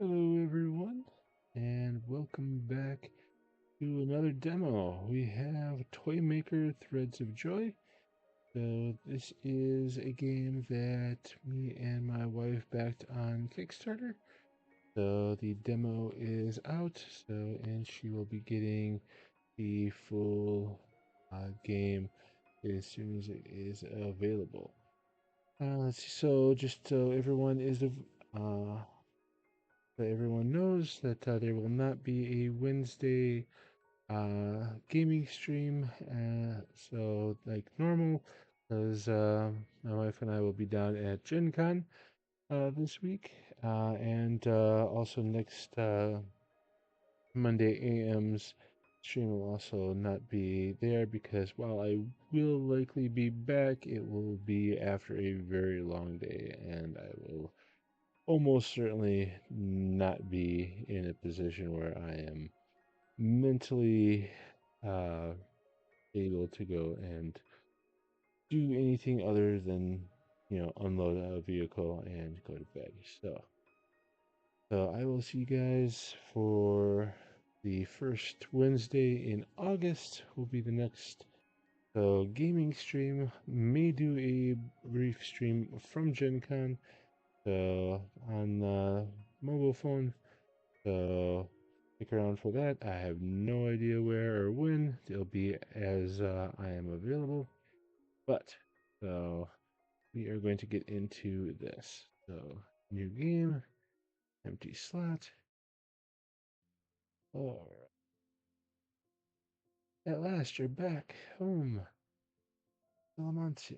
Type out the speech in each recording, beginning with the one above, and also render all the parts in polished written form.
Hello everyone, and welcome back to another demo. We have Toymaker Threads of Joy. So this is a game that me and my wife backed on Kickstarter. So the demo is out, and she will be getting the full game as soon as it is available. Let's see, so just so everyone is so everyone knows that there will not be a Wednesday gaming stream, so like normal, because my wife and I will be down at Gen Con this week, and also next Monday AM's stream will also not be there because while I will likely be back, it will be after a very long day, and I will almost certainly not be in a position where I am mentally uh, able to go and do anything other than, unload a vehicle and go to bed. So I will see you guys for the first Wednesday in August will be the next gaming stream. May do a brief stream from Gen Con. So on mobile phone. So stick around for that. I have no idea where or when it'll be as I am available. But so we are going to get into this. So new game, empty slot. All right. At last you're back home. Salamanca.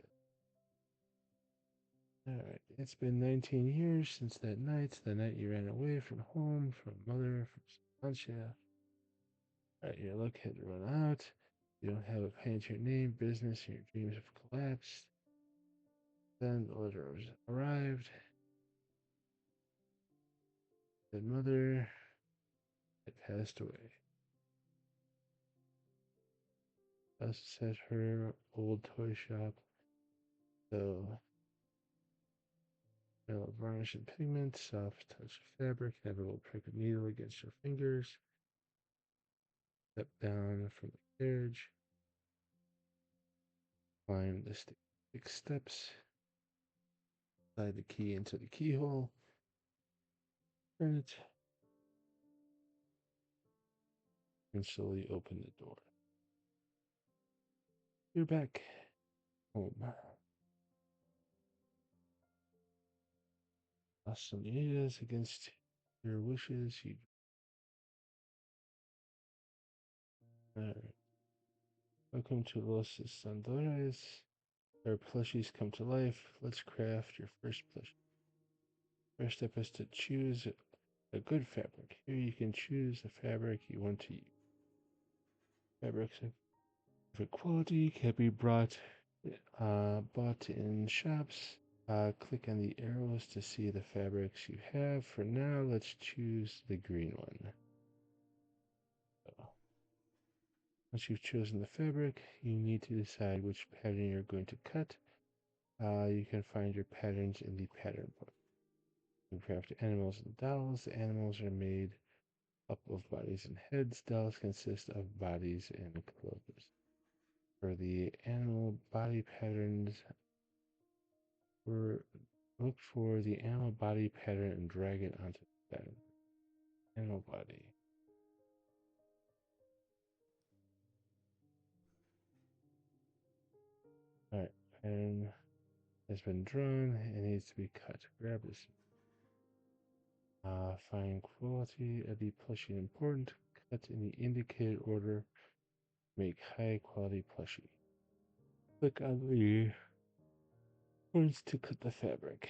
Alright, it's been 19 years since that night, the night you ran away from home, from mother, from Salamanca. Alright, your luck had run out. You don't have a pen to your name, business, and your dreams have collapsed. Then the letter arrived. Said mother had passed away. Thus said her old toy shop. So, varnish and pigment, soft touch of fabric, never will prick a needle against your fingers. Step down from the carriage. Climb the 6 steps. Slide the key into the keyhole. Turn it. And slowly open the door. You're back home. Lost some years against your wishes. Alright. Welcome to Los Sandores. Our plushies come to life. Let's craft your first plushie. First step is to choose a good fabric. Here you can choose the fabric you want to use. Fabrics of quality can be bought in shops. Click on the arrows to see the fabrics you have. For now, let's choose the green one. So, once you've chosen the fabric, you need to decide which pattern you're going to cut. You can find your patterns in the pattern book. You can craft animals and dolls. The animals are made up of bodies and heads. Dolls consist of bodies and clothes. For the animal body patterns, look for the animal body pattern and drag it onto the pattern. Animal body. Alright, pattern has been drawn and needs to be cut. Grab this. Find quality of the plushie important. Cut in the indicated order. Make high quality plushie. Click on the points to cut the fabric.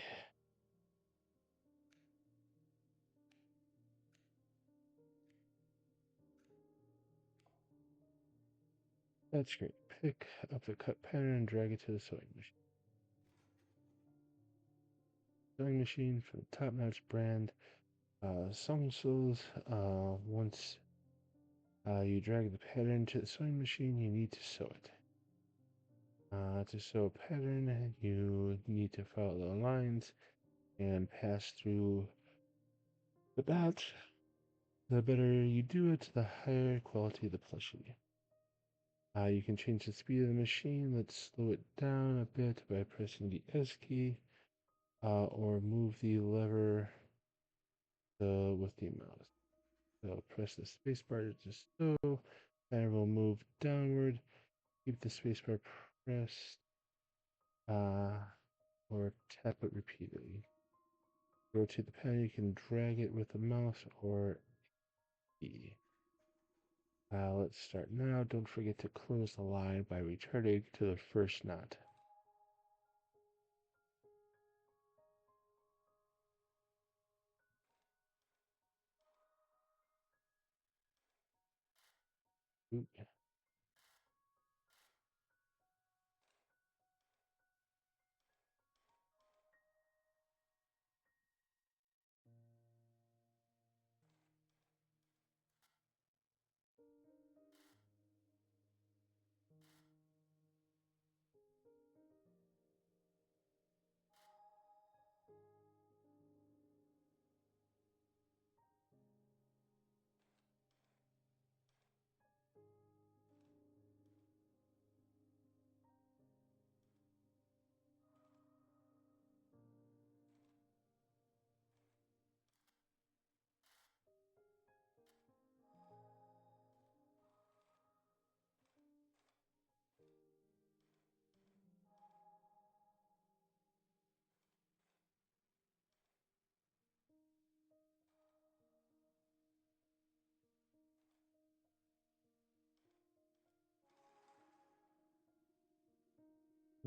That's great. Pick up the cut pattern and drag it to the sewing machine. Sewing machine from the top-notch brand Songsols. Once you drag the pattern to the sewing machine, you need to sew it. To sew a pattern, you need to follow the lines and pass through With that, the better you do it, the higher quality the plushie. You can change the speed of the machine. Let's slow it down a bit by pressing the S key, or move the lever with the mouse. So press the spacebar to slow. Timer will move downward. Keep the spacebar pressed, or tap it repeatedly. Rotate the pen. You can drag it with the mouse or E. Let's start now. Don't forget to close the line by returning to the first knot. Oop.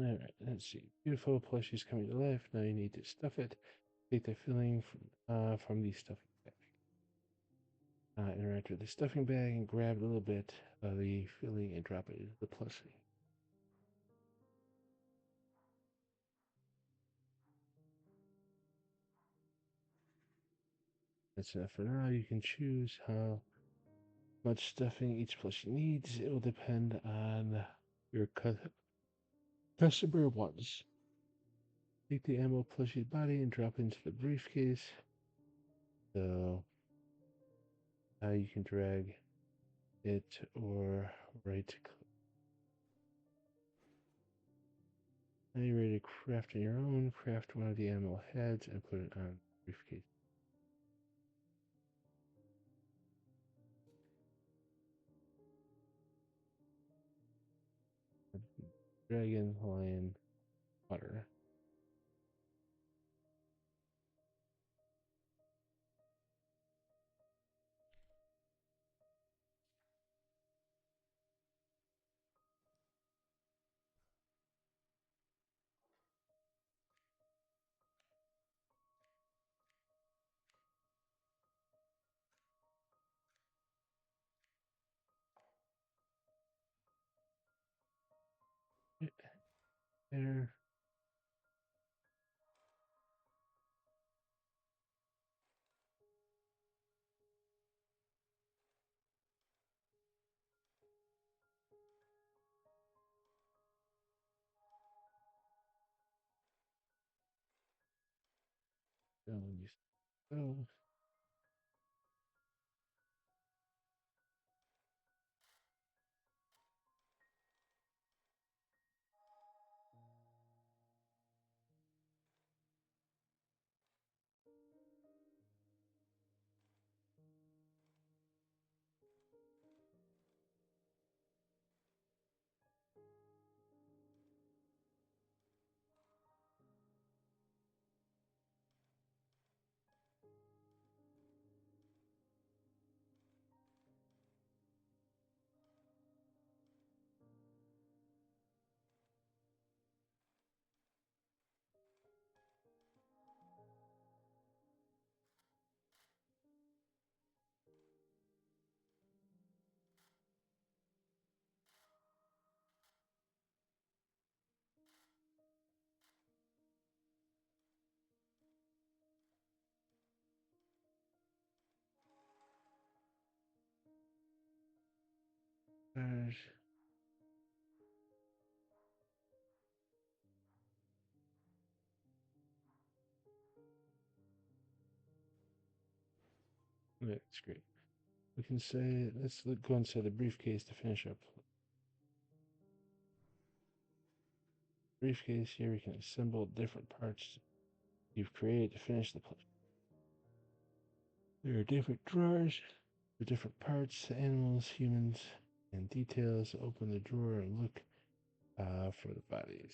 All right, let's see. Beautiful plushies coming to life. Now you need to stuff it. Take the filling from the stuffing bag. Interact with the stuffing bag and grab a little bit of the filling and drop it into the plushie. That's enough for now. You can choose how much stuffing each plushie needs. It will depend on your customer wants. Take the ammo plushie body and drop it into the briefcase. So now you can drag it or right click. Now you're ready to craft on your own. Craft one of the ammo heads and put it on the briefcase. Dragon, lion, otter. There. So, there's Right, that's great. We can say, let's go inside the briefcase to finish up. Briefcase here, we can assemble different parts you've created to finish the plush. There are different drawers for different parts, animals, humans, and details. Open the drawer and look for the bodies.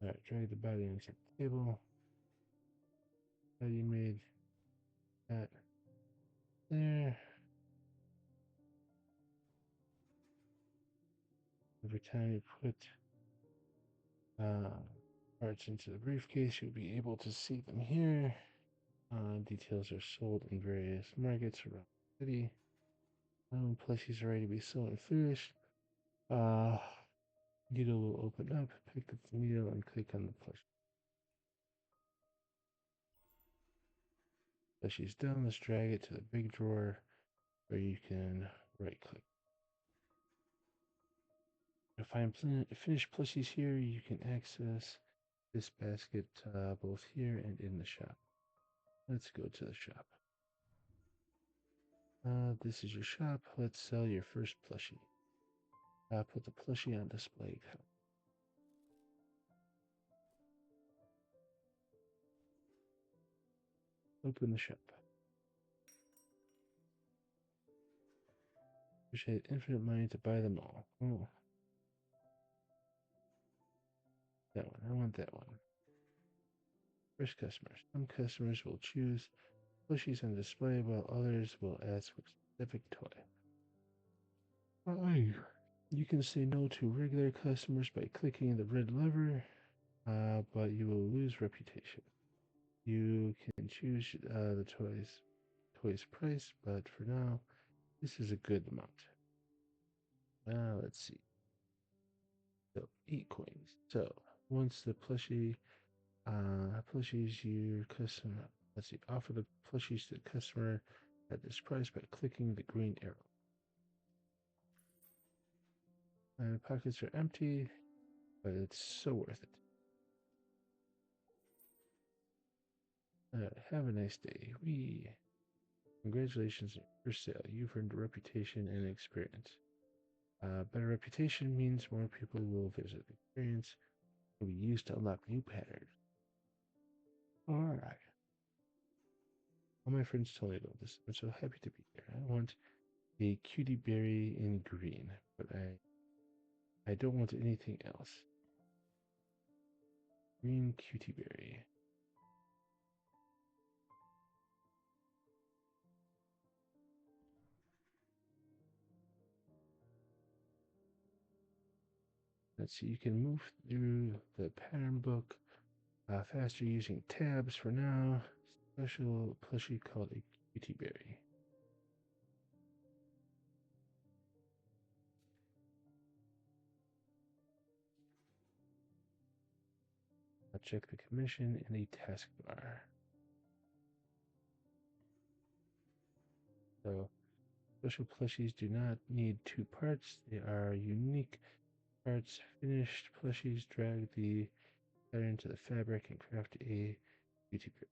Alright, drag the body onto the table. How you made that there. Every time you put parts into the briefcase, you'll be able to see them here. Details are sold in various markets around the city. Plushies are ready to be sold and finished. Needle will open up, pick up the needle, and click on the plush. Plushie's done. Let's drag it to the big drawer where you can right click. To find finished plushies here, you can access this basket both here and in the shop. Let's go to the shop. This is your shop. Let's sell your first plushie. Put the plushie on display. Open the shop. Wish I had infinite money to buy them all. Oh. That one. I want that one. First customer. Some customers will choose plushies on display while others will ask for a specific toy. You can say no to regular customers by clicking the red lever, but you will lose reputation. You can choose the toy's price, but for now, this is a good amount. Let's see. So 8 coins. So once the plushies your customer, let's see, offer the plushies to the customer at this price by clicking the green arrow. My pockets are empty, but it's so worth it. Have a nice day. Congratulations on your first sale. You've earned a reputation and experience. Better reputation means more people will visit. Experience will be used to unlock new patterns. Alright. All my friends told me about this. I'm so happy to be here. I want a cutie berry in green, but I don't want anything else. Green cutie berry. Let's see, you can move through the pattern book faster using tabs for now. Special plushie called a cutie berry. I'll check the commission in the taskbar. So, special plushies do not need 2 parts. They are unique parts. Finished plushies drag the pattern to the fabric and craft a beauty berry.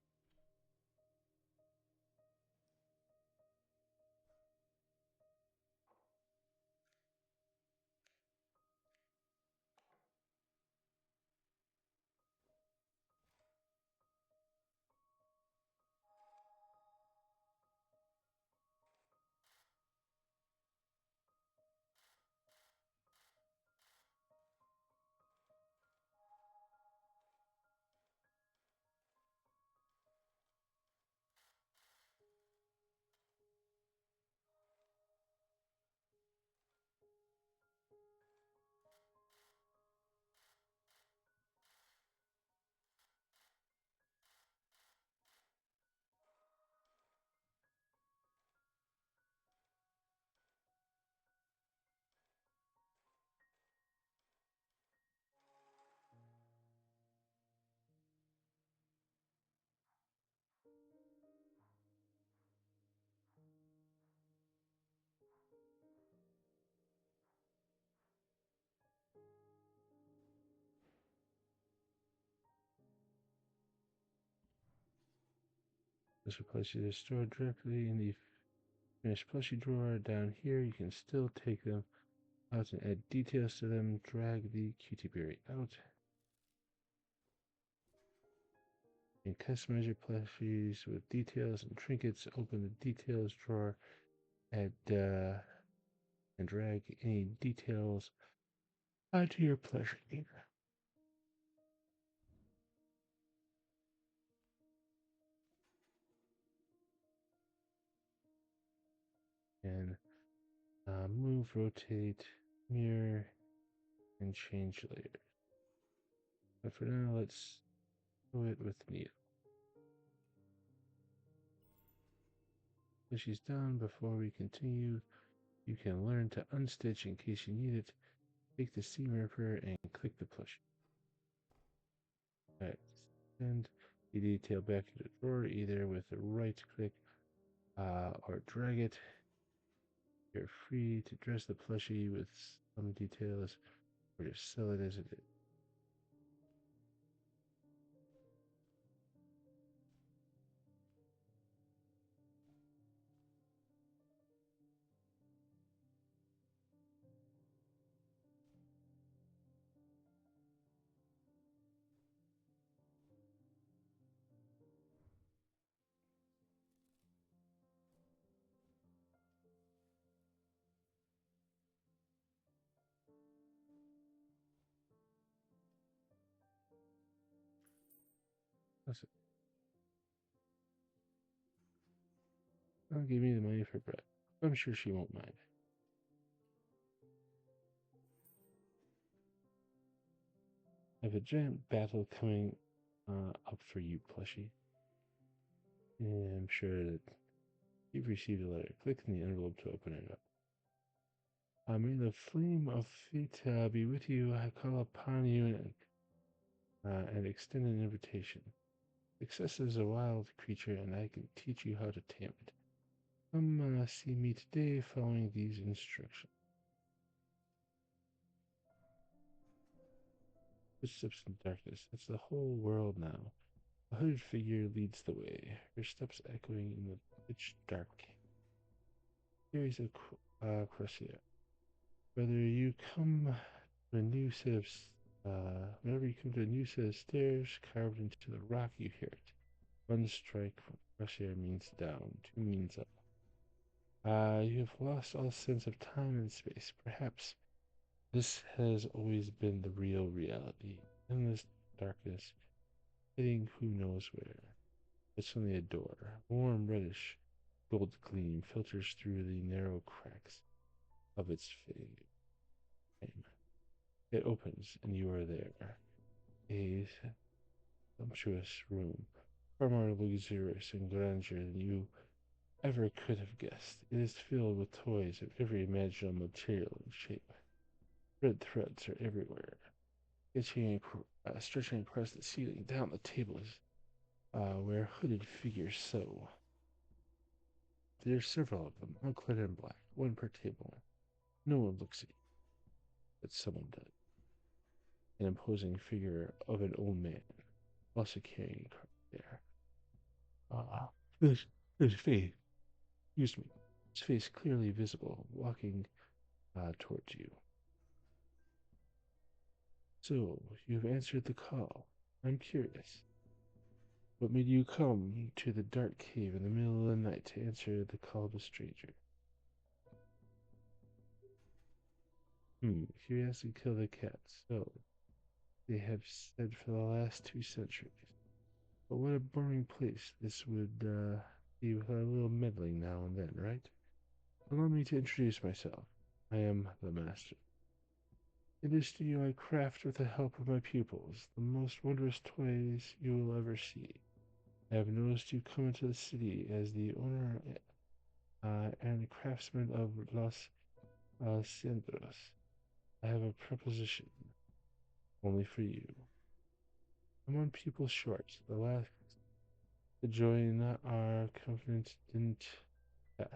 This plushies are stored directly in the finished plushie drawer. Down here, you can still take them out and add details to them. Drag the cutie berry out. And customize your plushies with details and trinkets. Open the details drawer. Add and drag any details onto your plushie. And move, rotate, mirror, and change layers. But for now, let's do it with needle. When she's done, before we continue, you can learn to unstitch in case you need it. Take the seam ripper and click the plushie. Alright, send the detail back into the drawer either with a right click or drag it. You're free to dress the plushie with some details or just sell it as it is. That's it. Don't give me the money for bread. I'm sure she won't mind. I have a giant battle coming up for you, plushie. And I'm sure that you've received a letter. Click on the envelope to open it up. May the flame of fate be with you. I call upon you and extend an invitation. Success is a wild creature, and I can teach you how to tame it. Come see me today following these instructions. Footsteps in darkness. That's the whole world now. A hooded figure leads the way, her steps echoing in the pitch dark cave. Carries a crossier. Whether you come to a new set of whenever you come to a new set of stairs carved into the rock, you hear it. One strike from crossier means down, two means up. You have lost all sense of time and space. Perhaps this has always been the real reality. Endless darkness, heading who knows where. It's only a door. Warm reddish gold gleam filters through the narrow cracks of its frame. It opens, and you are there. A sumptuous room, far more luxurious and grandeur than you ever could have guessed. It is filled with toys of every imaginable material and shape. Red threads are everywhere, stretching across the ceiling, down the tables, where hooded figures sew. There are several of them, all clad in black, one per table. No one looks at you, but someone does. An imposing figure of an old man, also carrying a cart there. Ah, his face, excuse me, his face clearly visible, walking towards you. So, you've answered the call. I'm curious. What made you come to the dark cave in the middle of the night to answer the call of a stranger? Curiosity killed a cat, so they have said for the last 2 centuries. But what a boring place this would be with a little meddling now and then, right? Allow me to introduce myself. I am the master. In this studio I craft with the help of my pupils the most wondrous toys you will ever see. I have noticed you come into the city as the owner and craftsman of Los Centros. I have a proposition only for you. I'm one pupil short. The last to join our conference didn't pass.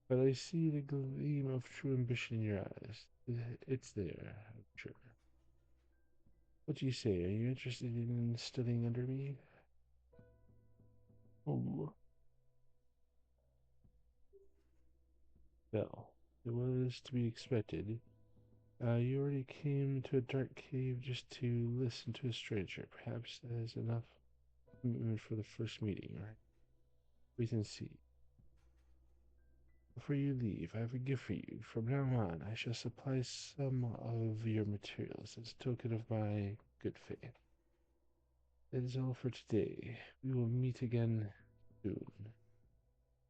But I see the gleam of true ambition in your eyes. It's there, I'm sure. What do you say? Are you interested in studying under me? Oh, well, it was to be expected. You already came to a dark cave just to listen to a stranger. Perhaps that is enough commitment for the first meeting, right? Wait and see. Before you leave, I have a gift for you. From now on, I shall supply some of your materials as a token of my good faith. That is all for today. We will meet again soon.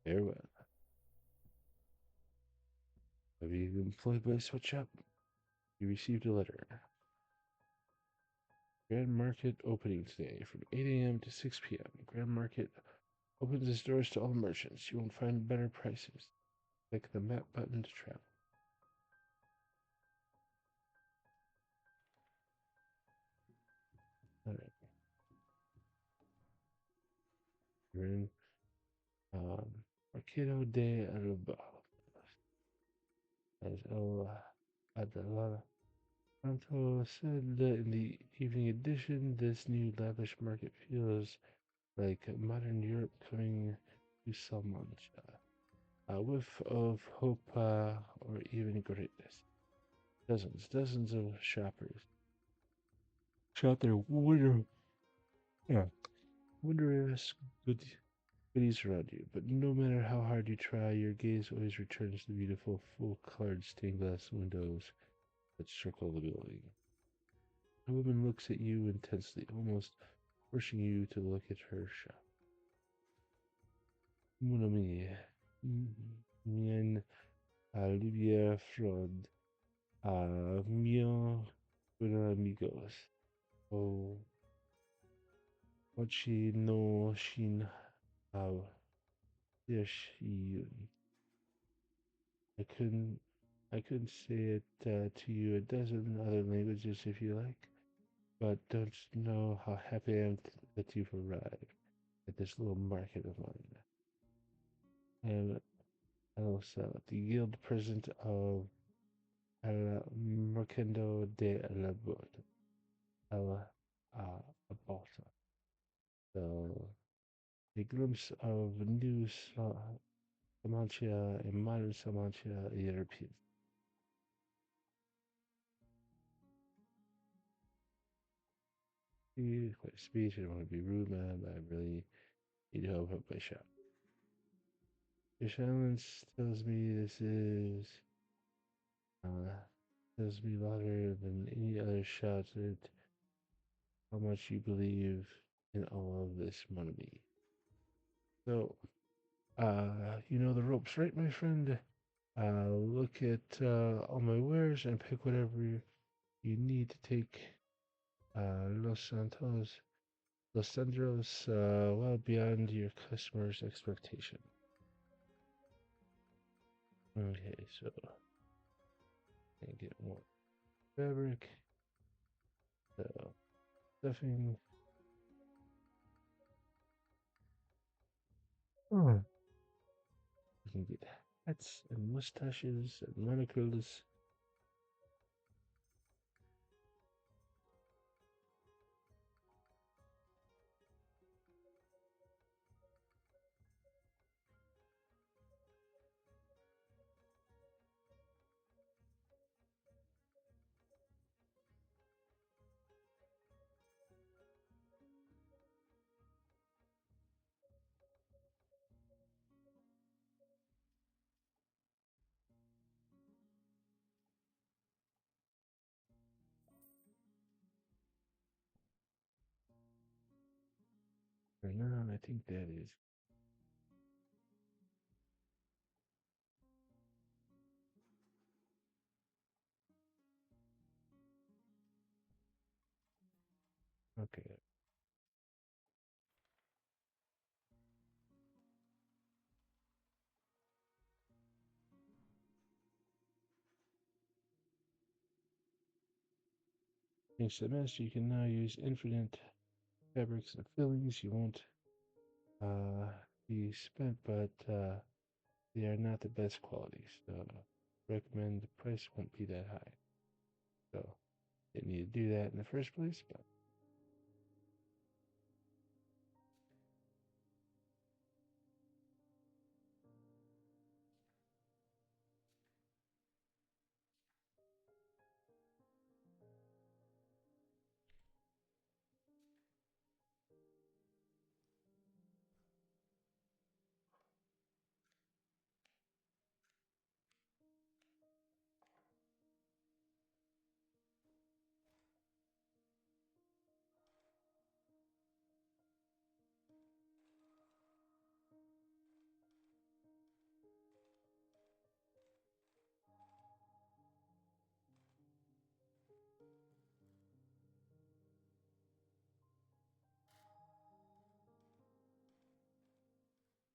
Farewell. Have you employed by Switch Up? You received a letter. Grand Market opening today from 8 a.m. to 6 p.m. Grand Market opens its doors to all merchants. You won't find better prices. Click the map button to travel. Alright. You're in Mercado de Aruba. As Adelara Santo said in the evening edition, this new lavish market feels like modern Europe coming to Salamanca. A whiff of hope or even greatness. Dozens of shoppers shop their yeah, wondrous goodies around you. But no matter how hard you try, your gaze always returns to the beautiful full-colored stained glass windows that circle the building. A woman looks at you intensely, almost forcing you to look at her shop. Mon ami, mien alivia fraud, mio buenos amigos. Oh, Ochi no shin how yashiyun. I couldn't I couldn't say it to you a dozen other languages if you like, but don't know how happy I am that you've arrived at this little market of mine. And also the guild president of El Mercado de la Bot, El Abalsa. So, a glimpse of new Samantia and modern Samantia European. Quite a speech. I don't want to be rude, man, but I really need help at my shop. Your silence tells me this is uh, tells me louder than any other shout at how much you believe in all of this money. So, you know the ropes, right, my friend? Look at all my wares and pick whatever you need to take Los Santos, well beyond your customers' expectation. Okay, so I get more fabric, so stuffing. Oh, you can get hats and mustaches and monocles. For now, I think that is okay. Thanks to the master, you can now use infinite fabrics and fillings. You won't be spent, but they are not the best quality, so recommend the price won't be that high. So didn't need to do that in the first place, but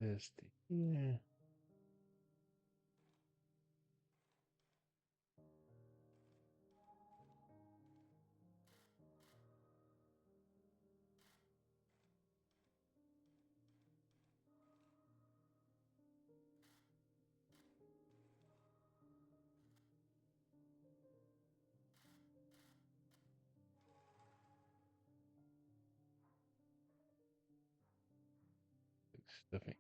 this to here. Stuffing.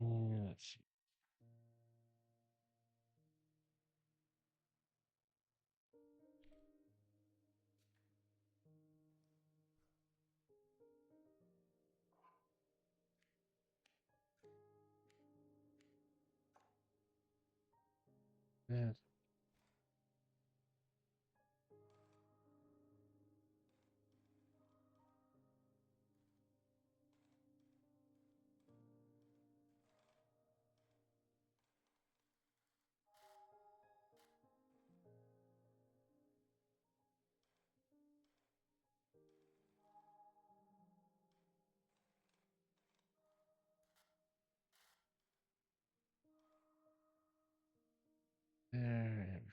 And let's see. Yes. There.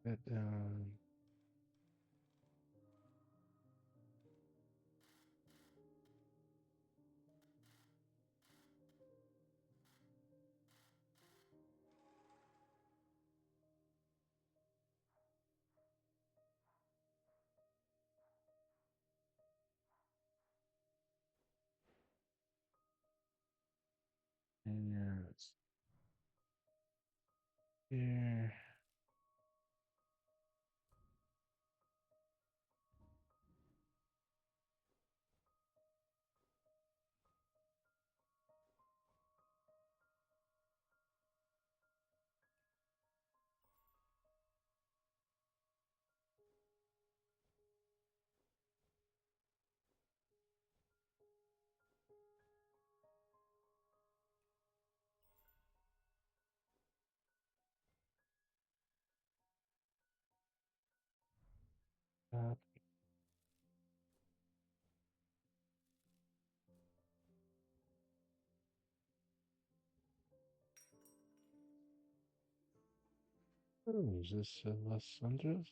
That down. And yes. Here. Up. Oh, is this Los Angeles?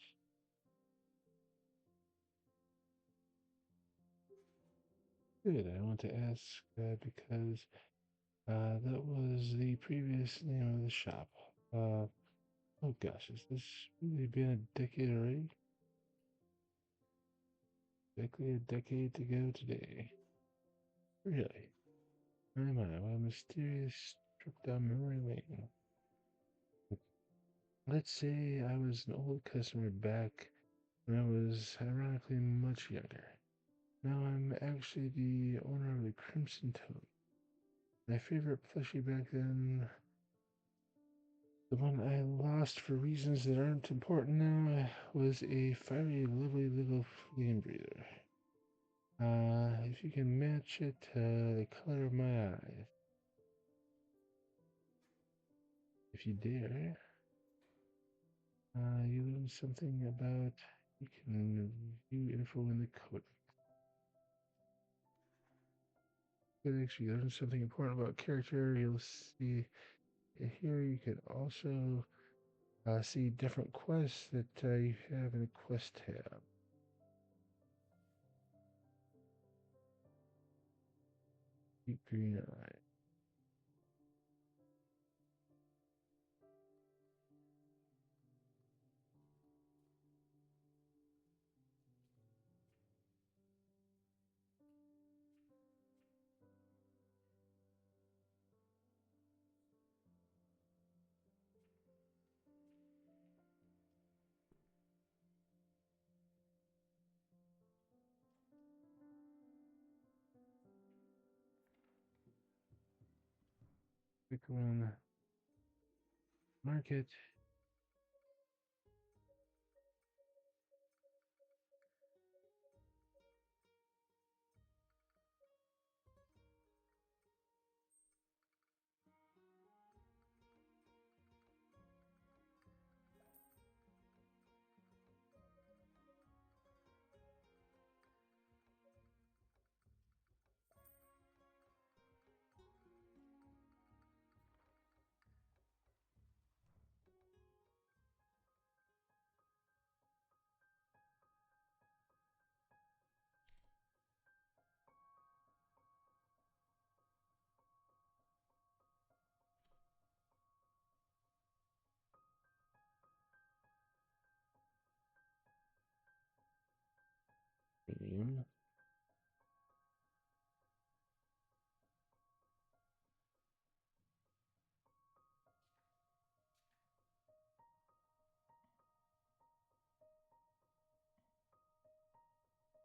Good. I want to ask because that was the previous name of the shop. Oh gosh, has this really been a decade already? Exactly a decade to go today. Really? My, what a mysterious trip down memory lane. Let's say I was an old customer back when I was ironically much younger. Now I'm actually the owner of the Crimson Toad. My favorite plushie back then, the one I lost for reasons that aren't important now, was a fiery, lovely little flame breather. If you can match it to the color of my eyes. If you dare, you learn something about, you can view info in the code. But actually learn something important about character. You'll see here you can also see different quests that you have in the quest tab. Deep green eye. Click on market. Medium.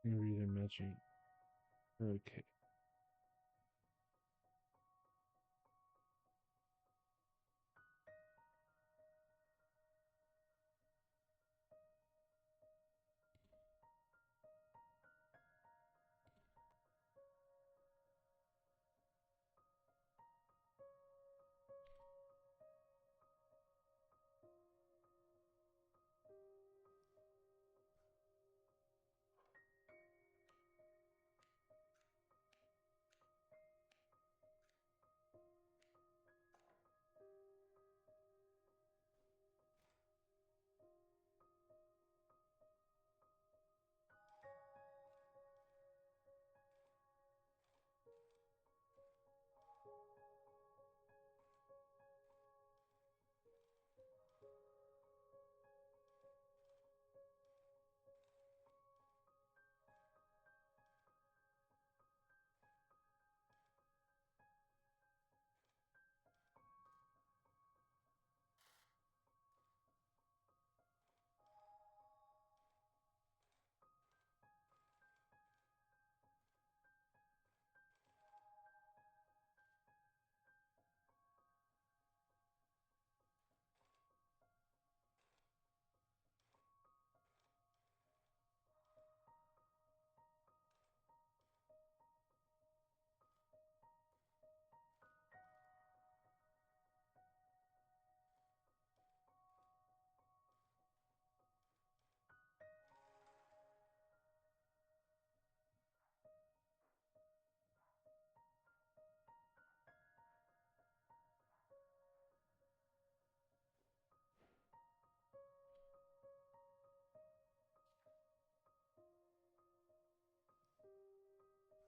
Reader matching. Okay.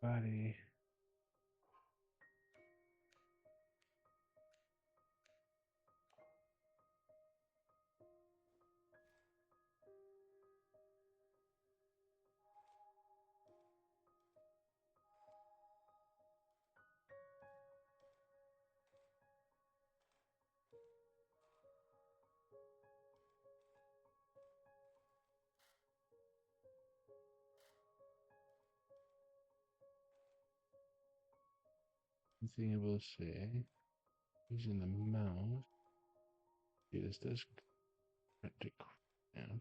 Body. thing I will say, using the mouse, see, this does take down.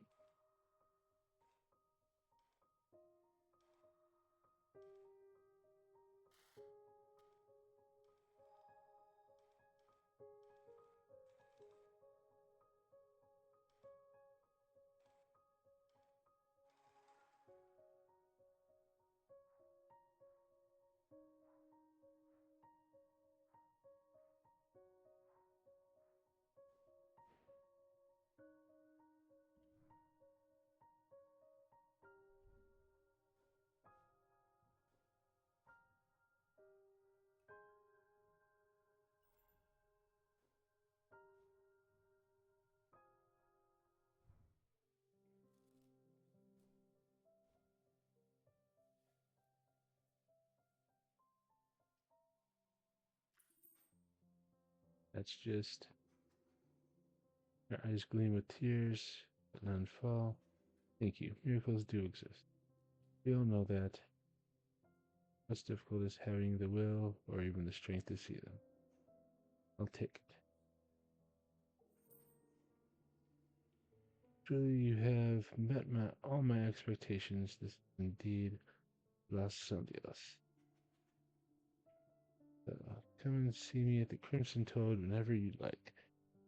That's just your eyes gleam with tears, but none fall. Thank you. Miracles do exist. We all know that. What's difficult is having the will or even the strength to see them. I'll take it. Truly, you have met all my expectations. This is indeed Los Sondios. So, come and see me at the Crimson Toad whenever you'd like.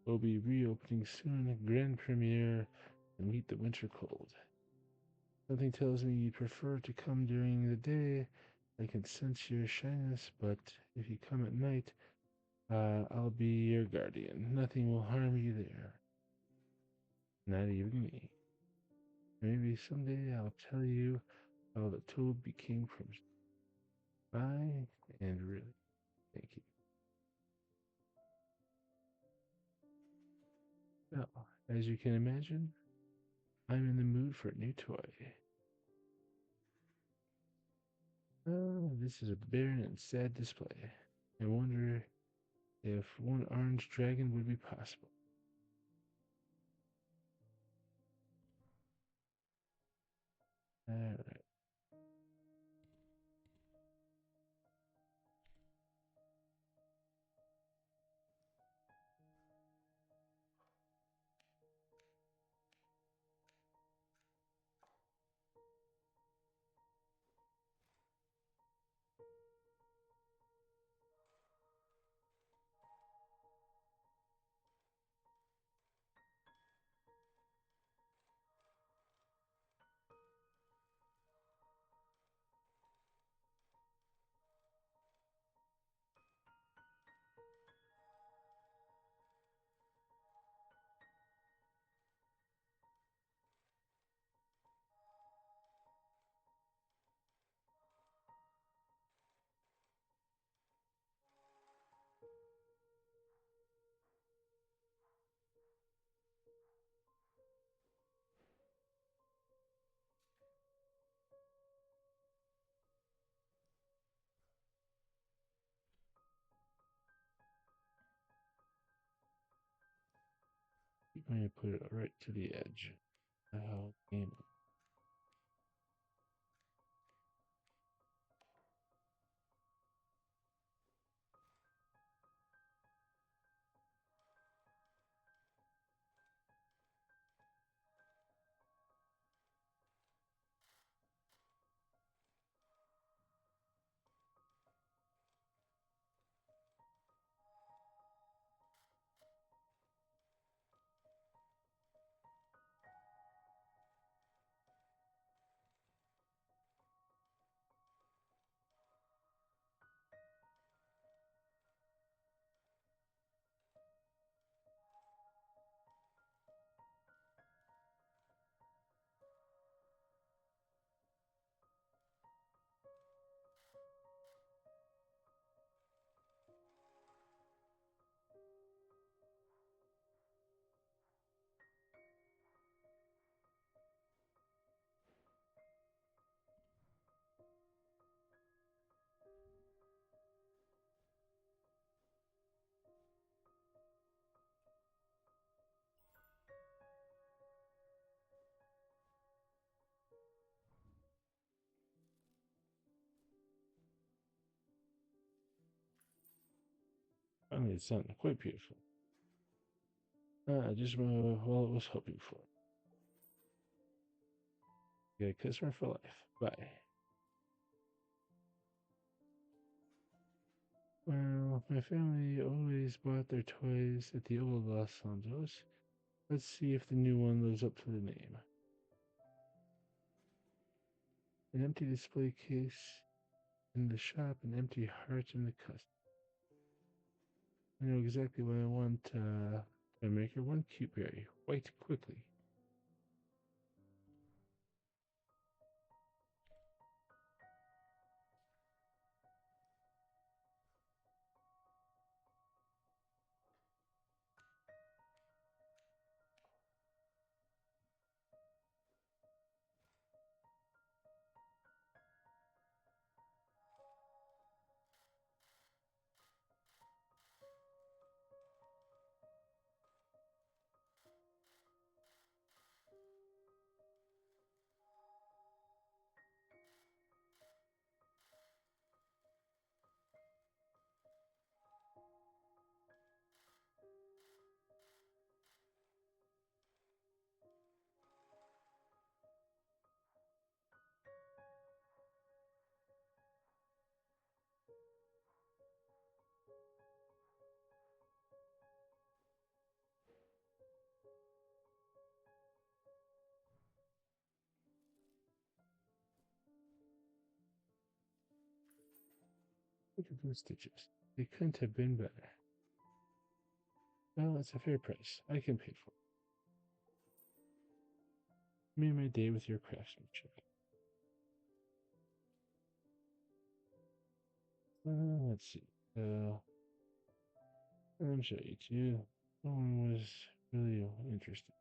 We'll be reopening soon, grand premiere, and meet the winter cold. Something tells me you'd prefer to come during the day. I can sense your shyness, but if you come at night, I'll be your guardian. Nothing will harm you there. Not even me. Maybe someday I'll tell you how the toad became crimson. Bye, and really, thank you. Well, as you can imagine, I'm in the mood for a new toy. This is a barren and sad display. I wonder if one orange dragon would be possible. Alright. I'm going to put it right to the edge. Oh, damn it. mean, it's not quite beautiful. Just well, it was hoping for. You got a customer for life. Bye. Well, my family always bought their toys at the old Los Angeles. Let's see if the new one lives up to the name. An empty display case in the shop, an empty heart in the custom. I know exactly what I want. Toymaker, one cute berry. White quickly. Look at those stitches. They couldn't have been better. Well, it's a fair price. I can pay for it. Made my day with your craftsmanship. Let's see. I'm sure you too. No one was really interested.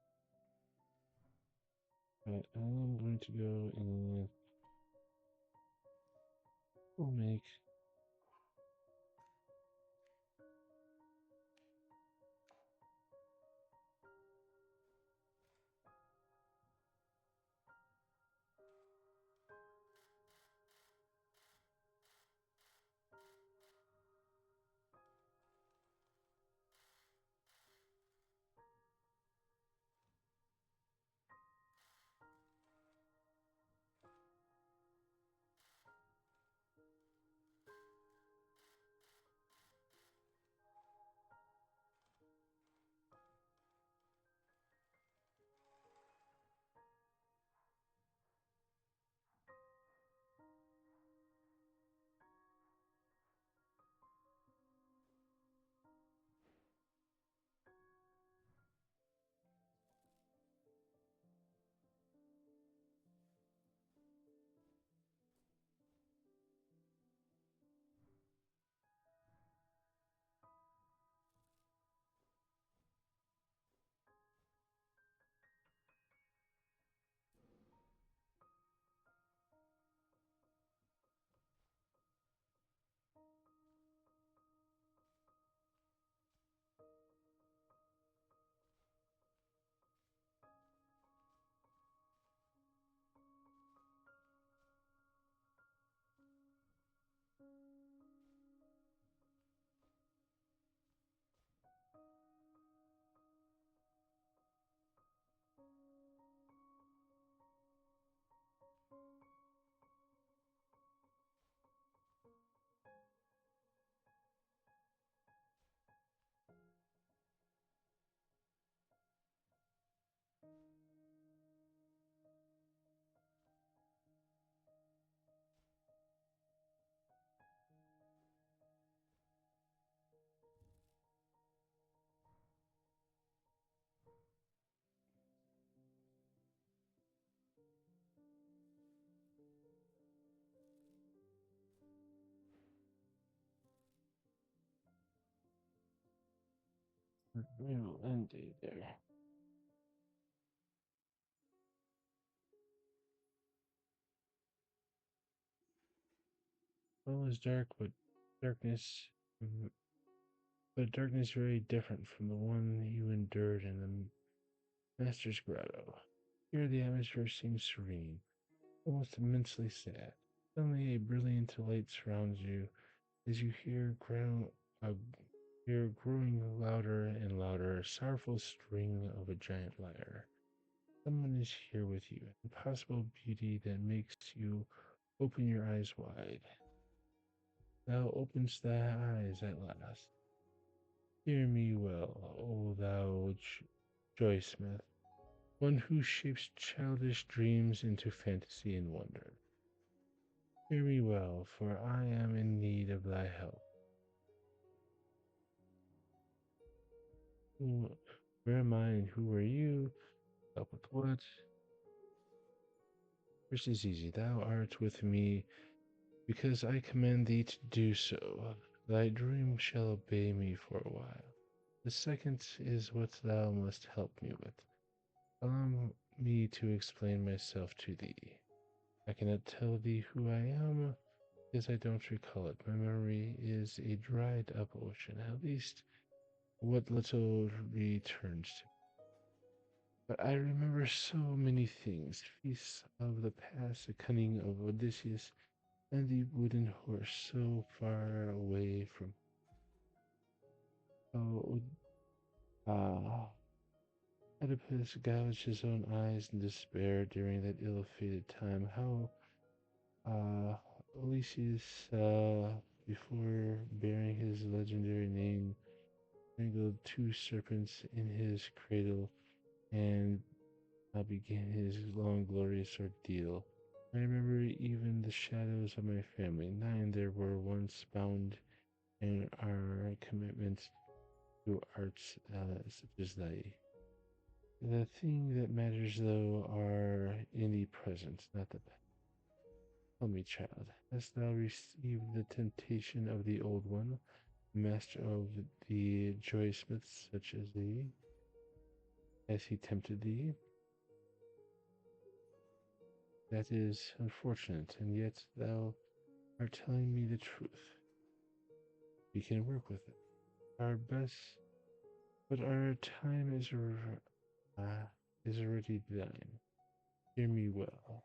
But I'm going to go and we'll make we will end it there. Well, it's dark, darkness, mm, but darkness very different from the one you endured in the Master's Grotto. Here the atmosphere seems serene, almost immensely sad. Suddenly a brilliant light surrounds you as you hear You're growing louder and louder, a sorrowful string of a giant lyre. Someone is here with you, an impossible beauty that makes you open your eyes wide. Thou openest thy eyes at last. Hear me well, O thou joy-smith, one who shapes childish dreams into fantasy and wonder. Hear me well, for I am in need of thy help. Where am I and who are you? Help with what? First is easy. Thou art with me, because I command thee to do so. Thy dream shall obey me for a while. The second is what thou must help me with. Allow me to explain myself to thee. I cannot tell thee who I am, because I don't recall it. My memory is a dried up ocean, at least what little returns to. But I remember so many things, feasts of the past, the cunning of Odysseus, and the wooden horse so far away from. Oh, Oedipus gouged his own eyes in despair during that ill-fated time. How Odysseus, before bearing his legendary name, strangled two serpents in his cradle and began his long, glorious ordeal. I remember even the shadows of my family. 9 there were once bound in our commitment to arts such as thy. The thing that matters, though, are in the present, not the past. Tell me, child, hast thou received the temptation of the old one, master of the joy-smiths such as thee? Has he tempted thee? That is unfortunate, and yet thou art telling me the truth. We can work with it. Our best, but our time is already done. Hear me well.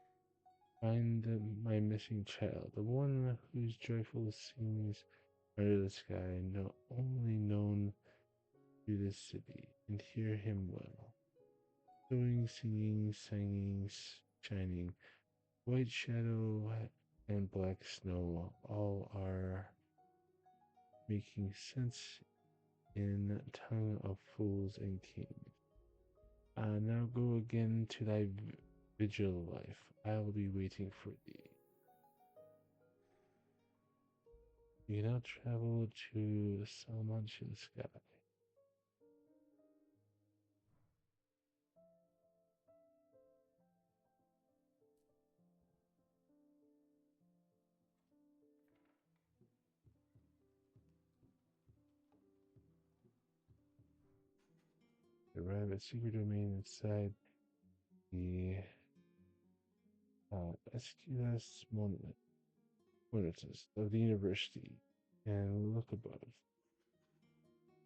Find my missing child, the one whose joyful sings under the sky, only known to this city, and hear him well. Sewing, singing, singing, shining, white shadow and black snow, all are making sense in tongue of fools and kings. Now go again to thy vigil life. I will be waiting for thee. You now travel to the Salamanca sky. Arrive at secret domain inside the Esquilas Monitus of the university and look above.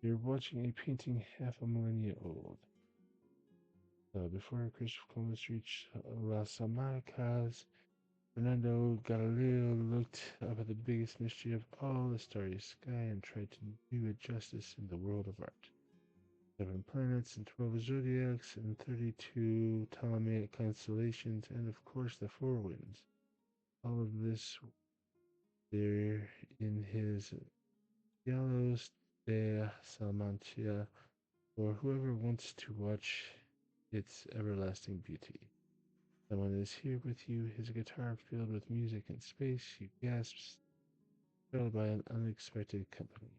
You're watching a painting half a millennia old. Before Christopher Columbus reached Las Americas, Fernando Galileo looked up at the biggest mystery of all, the starry sky, and tried to do it justice in the world of art. 7 planets and 12 zodiacs and 32 Ptolemaic constellations, and of course the 4 winds. All of this there in his Diálogos de Salamanca, for whoever wants to watch its everlasting beauty. Someone is here with you, his guitar filled with music and space. You gasps, startled by an unexpected company.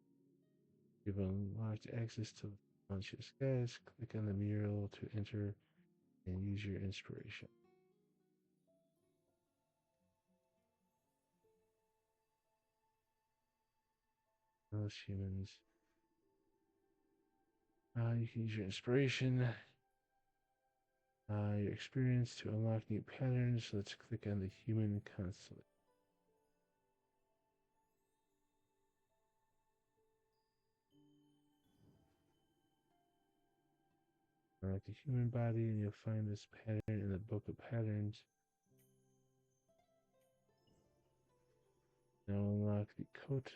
You've unlocked access to Salamanca skies. Click on the mural to enter and use your inspiration. Most humans. You can use your inspiration, your experience to unlock new patterns. Let's click on the human constellation. Unlock the human body, and you'll find this pattern in the book of patterns. Now unlock the coat,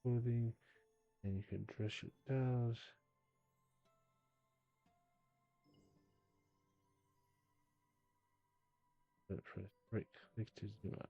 clothing, And you can dress your tiles. Press right click to zoom out.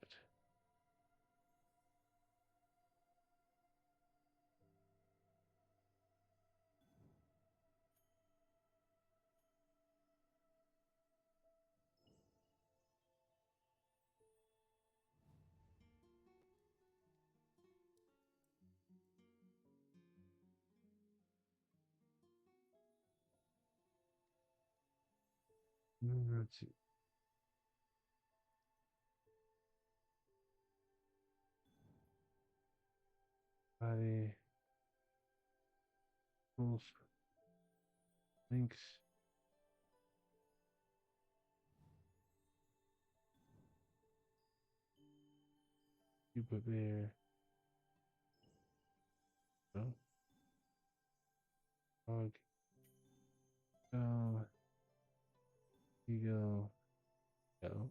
Let's see. Body. Wolf. Lynx. Cuba bear. Oh. Dog. Oh. Eagle. Go.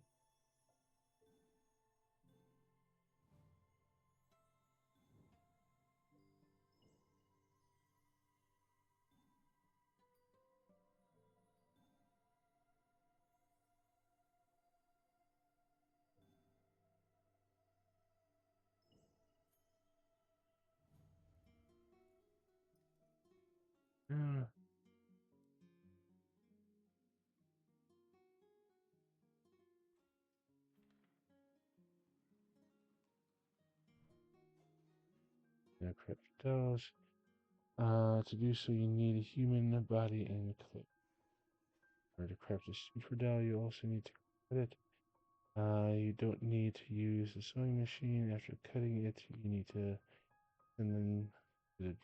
Yeah, craft dolls. To do so, you need a human body and clip. In order to craft a suit for doll, you also need to cut it. You don't need to use the sewing machine. After cutting it, you need to and then it.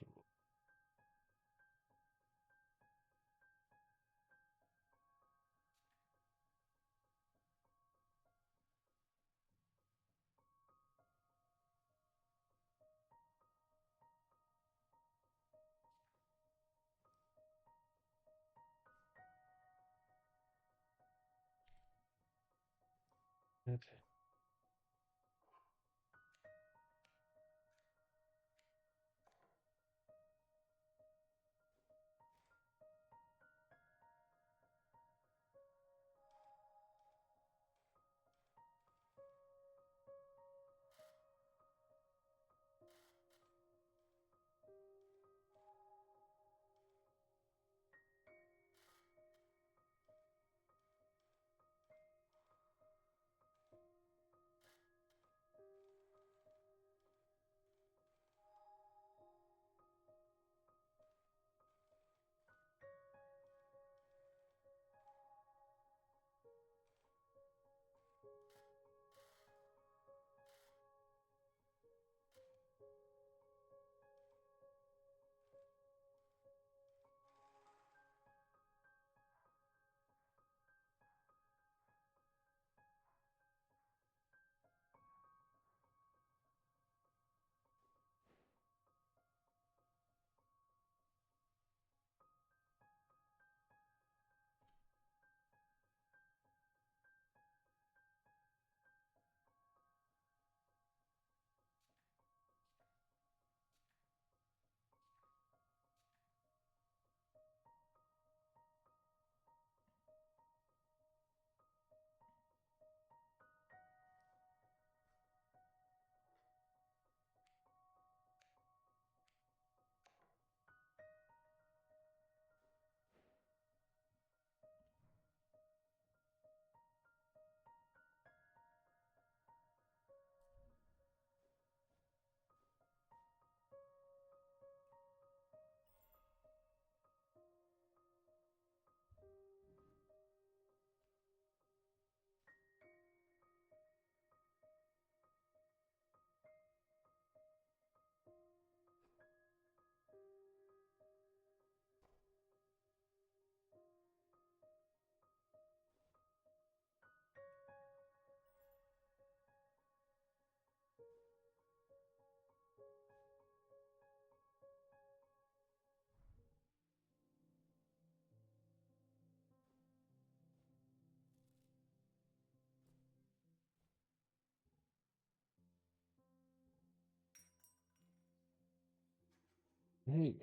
Hey,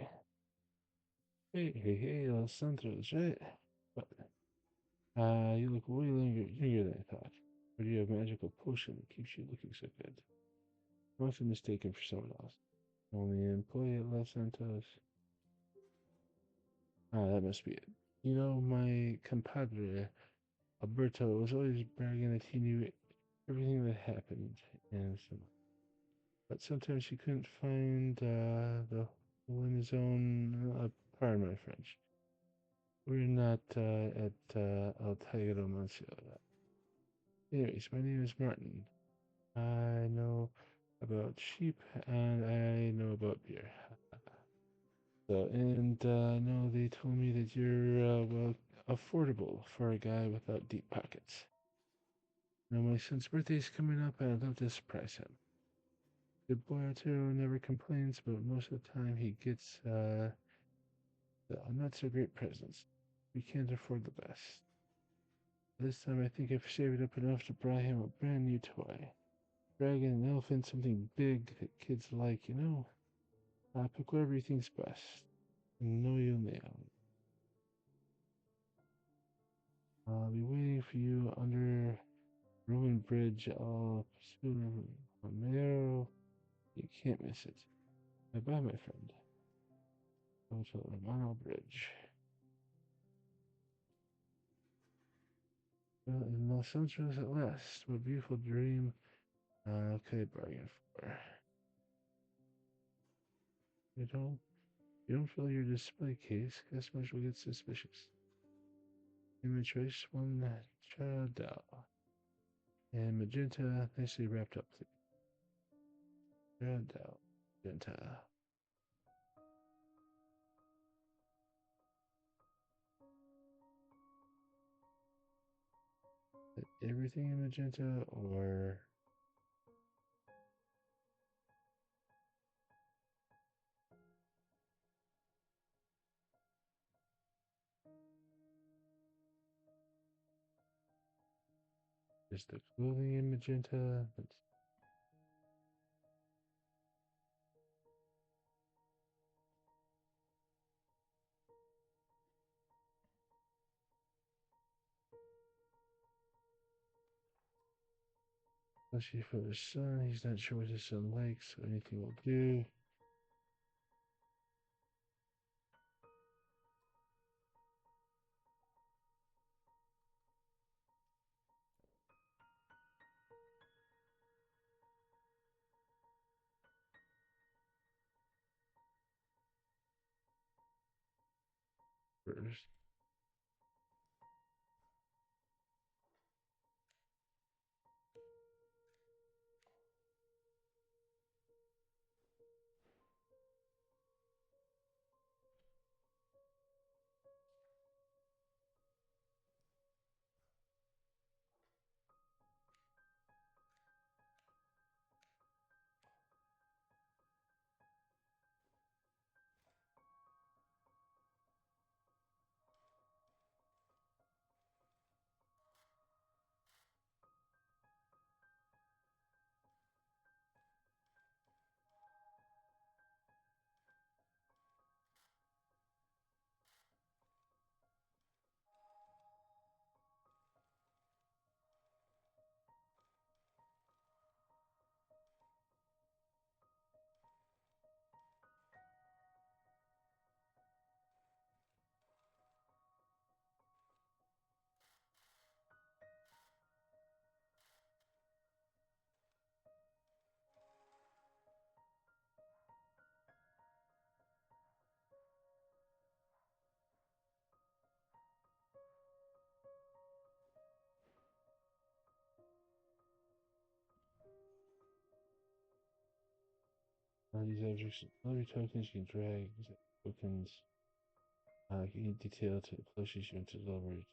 hey, Los Santos, right? But, you look way younger than I thought. Or do you have a magical potion that keeps you looking so good? I must have mistaken for someone else. Only an employee at Los Santos. Ah, that must be it. You know, my compadre, Alberto, was always bragging that he knew everything that happened, and so, but sometimes he couldn't find the hole in his own. Pardon my French. We're not at Altairo Mansilla. Anyways, my name is Martin. I know about sheep and I know about beer. So, and no, they told me that you're, well, affordable for a guy without deep pockets. Now, my son's birthday's coming up and I'd love to surprise him. Good boy Arturo never complains, but most of the time he gets, the not so great presents. We can't afford the best. This time I think I've saved up enough to buy him a brand new toy. Dragon, an elephant, something big that kids like, you know? Pick whatever you think's best. Know you'll nail it. I'll be waiting for you under Roman Bridge. I'll pursue Romero. You can't miss it. Bye-bye, my friend. Go to Romano Bridge. Well, in Los Angeles at last. What a beautiful dream. Could I bargain for? You don't fill your display case. Customers will get suspicious. Image choice one Shadow. And magenta, nicely wrapped up. Shadow. Magenta. Everything in magenta or just the clothing in magenta? Especially for his son, he's not sure what his son likes, so anything will do. First. These objects, other tokens you can drag. These tokens you need detail to plushies you want to deliver.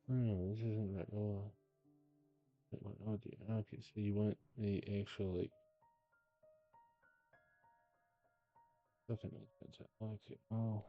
No, this isn't right. Oh dear. Okay, so you want the actual like stuff in it. Okay. Oh.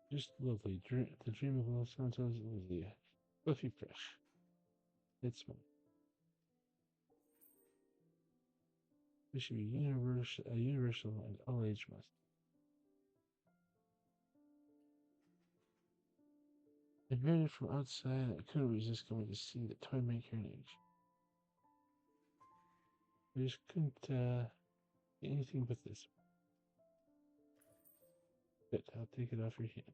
Just lovely. The dream of Los Santos was the fluffy fresh. It's small. It should be universal and all age must. I heard it from outside. I couldn't resist going to see the Toymaker in age. I just couldn't get anything but this. Good, I'll take it off your hand.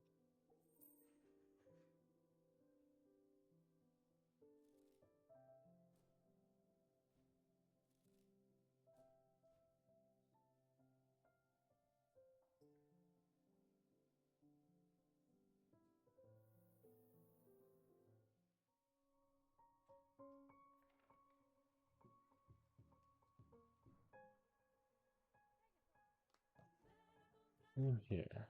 I'm here.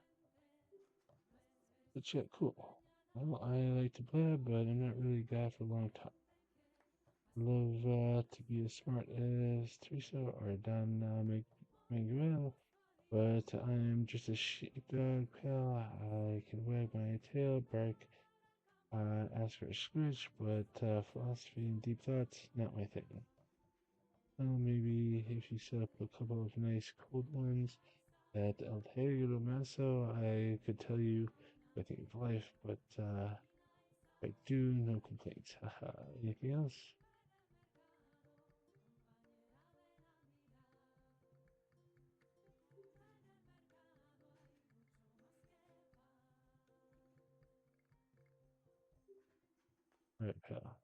But yeah, cool. Well, I like to play, but I'm not really a guy for a long time. I love to be as smart as Teresa or Don Miguel, but I'm just a sheepdog pal. I can wag my tail, bark, ask for a scritch, but philosophy and deep thoughts, not my thing. Well, maybe if you set up a couple of nice cold ones at El Tegro Maso, I could tell you what I think of life, but I do no complaints. Haha. Anything else? Alright, pal.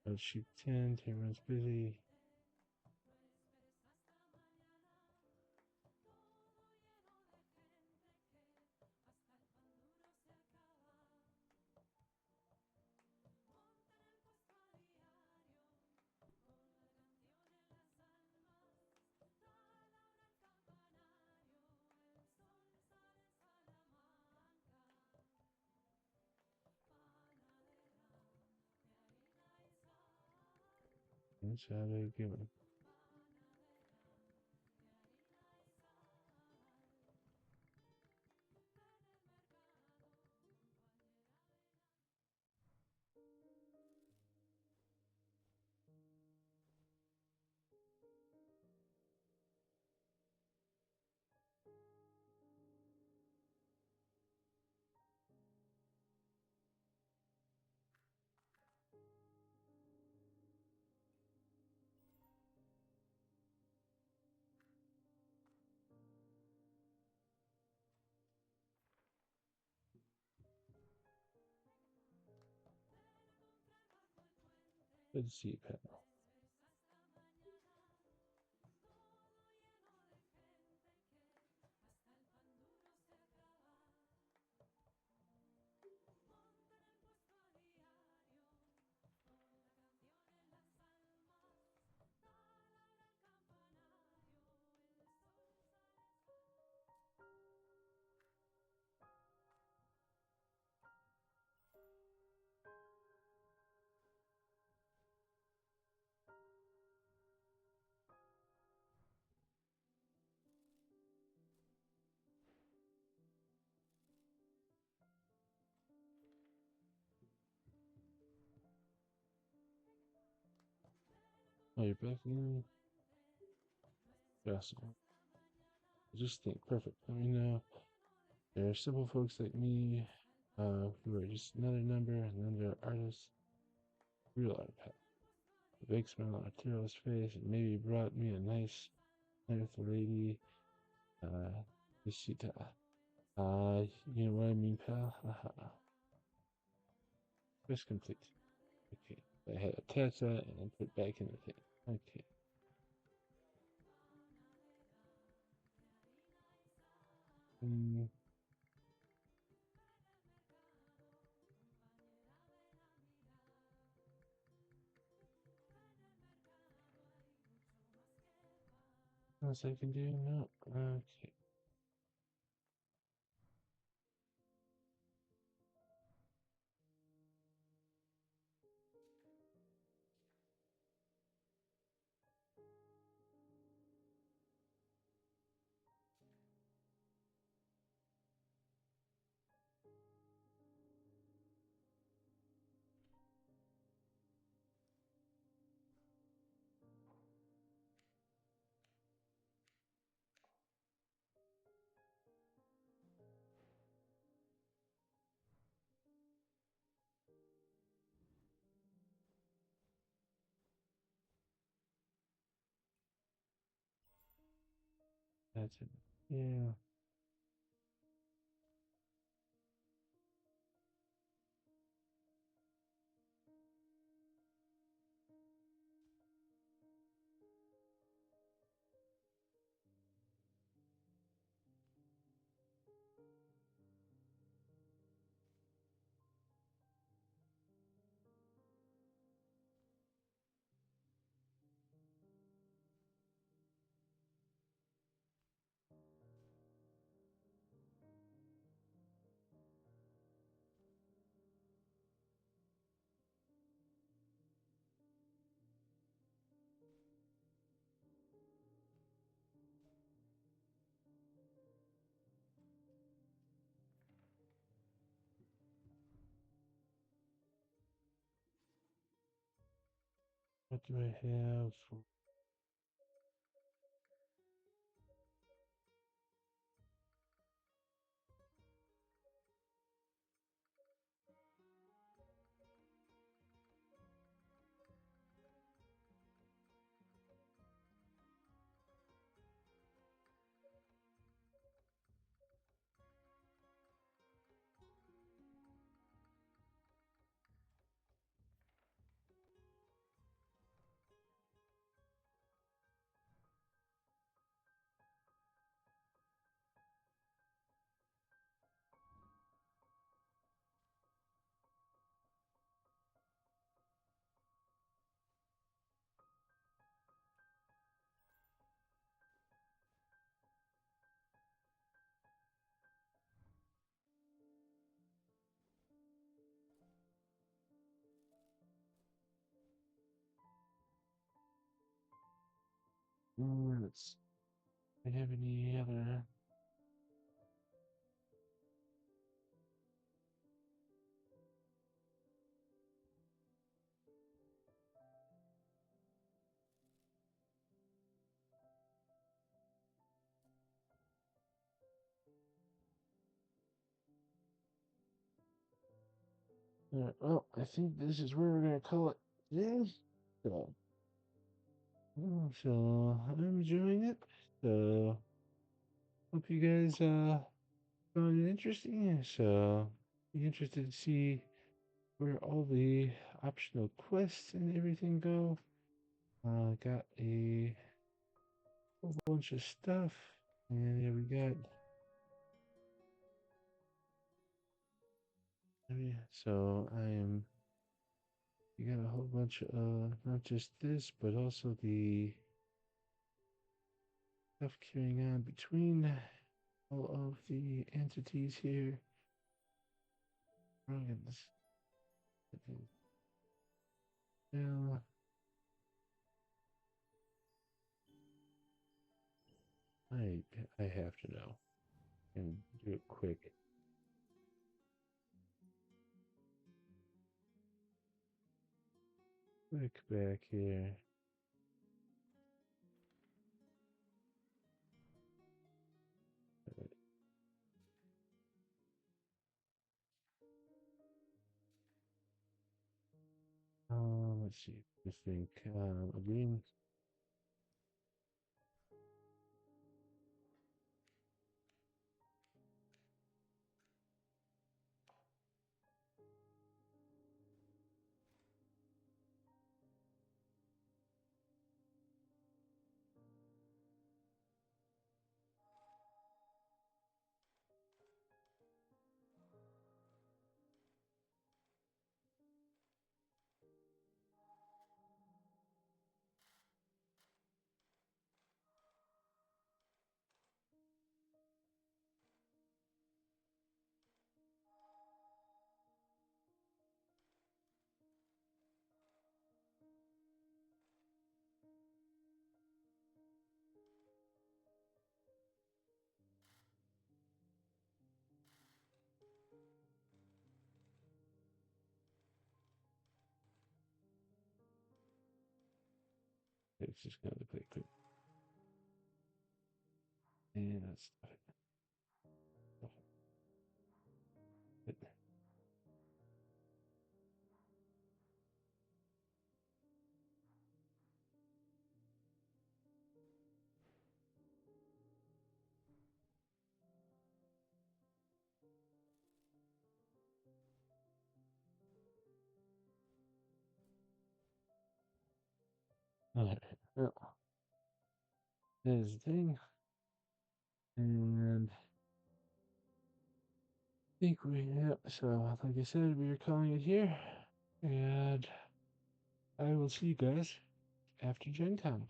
Let's shoot 10. Everyone's busy. That's how they give it. Good to see you, pal. Oh, you're back in? Yes. I just think perfect. I mean, there are simple folks like me, who are just another number, and then there are artists, real art pal. A big smile on Arturo's face, and maybe brought me a nice night with the lady, Ishita. You know what I mean, pal? Quest complete. Okay. I had to attach that and then put it back in the thing. Okay. Mm, what else I can do? No. Okay. That's it. Yeah. What do I have for let's do I have any other well, I think this is where we're gonna call it today. So, so I'm enjoying it. So hope you guys found it interesting. So be interested to see where all the optional quests and everything go. Got a whole bunch of stuff, and here we got. So I am. You got a whole bunch of not just this, but also the stuff carrying on between all of the entities here. Dragons. Now, I have to know and do it quick. Quick back here. Let's see. Just think. A green. It's just going to play quick. And that's it. Alright. Well, there's the thing. And I think so like I said, we are calling it here. And I will see you guys after Gen Con.